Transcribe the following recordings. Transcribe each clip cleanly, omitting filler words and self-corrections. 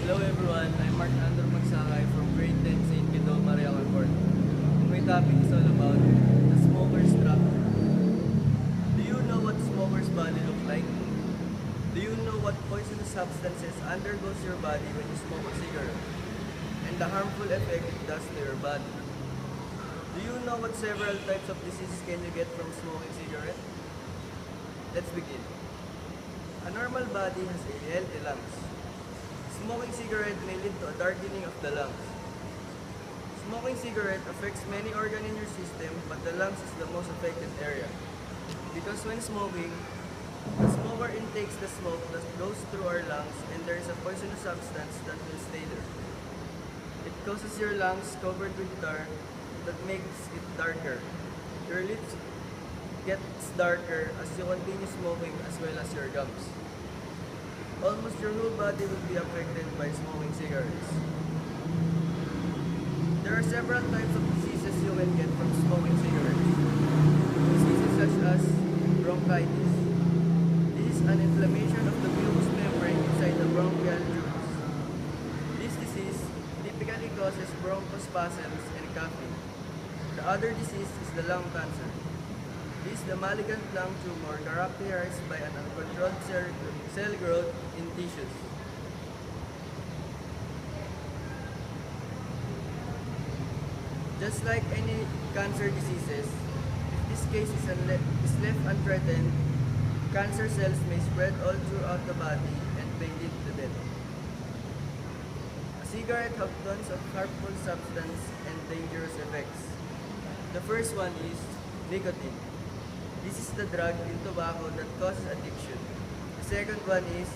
Hello everyone, I'm Mark Andrew Magsakay from grade 10 St. Guido Maria Concord. And my topic is all about the smoker's trap. Do you know what smoker's body looks like? Do you know what poisonous substances undergoes your body when you smoke a cigarette? And the harmful effect it does to your body? Do you know what several types of diseases can you get from smoking cigarette? Let's begin. A normal body has a healthy lungs. Smoking cigarette may lead to a darkening of the lungs. Smoking cigarette affects many organs in your system, but the lungs is the most affected area. Because when smoking, the smoker intakes the smoke that goes through our lungs and there is a poisonous substance that will stay there. It causes your lungs covered with tar that makes it darker. Your lips gets darker as you continue smoking as well as your gums. Almost your whole body will be affected by smoking cigarettes. There are several types of diseases you can get from smoking cigarettes. Diseases such as bronchitis. This is an inflammation of the mucous membrane inside the bronchial tubes. This disease typically causes bronchospasms and coughing. The other disease is the lung cancer. This is the malignant lung tumor characterized by an uncontrolled cell growth in tissues. Just like any cancer diseases, if this case is left untreated, cancer cells may spread all throughout the body and may lead to death. A cigarette has tons of harmful substances and dangerous effects. The first one is nicotine. This is the drug in tobacco that causes addiction. The second one is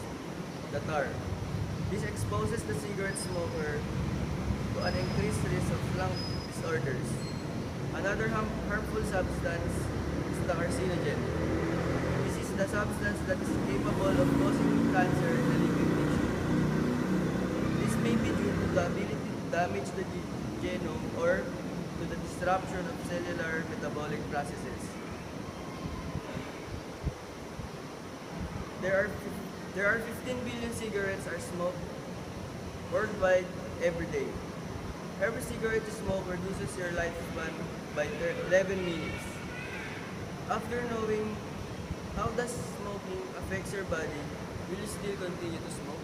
the tar. This exposes the cigarette smoker to an increased risk of lung disorders. Another harmful substance is the carcinogen. This is the substance that is capable of causing cancer in the living tissue. This may be due to the ability to damage the genome or to the disruption of cellular metabolic processes. There are 15 billion cigarettes are smoked worldwide every day. Every cigarette you smoke reduces your lifespan by 11 minutes. After knowing how does smoking affects your body, will you still continue to smoke?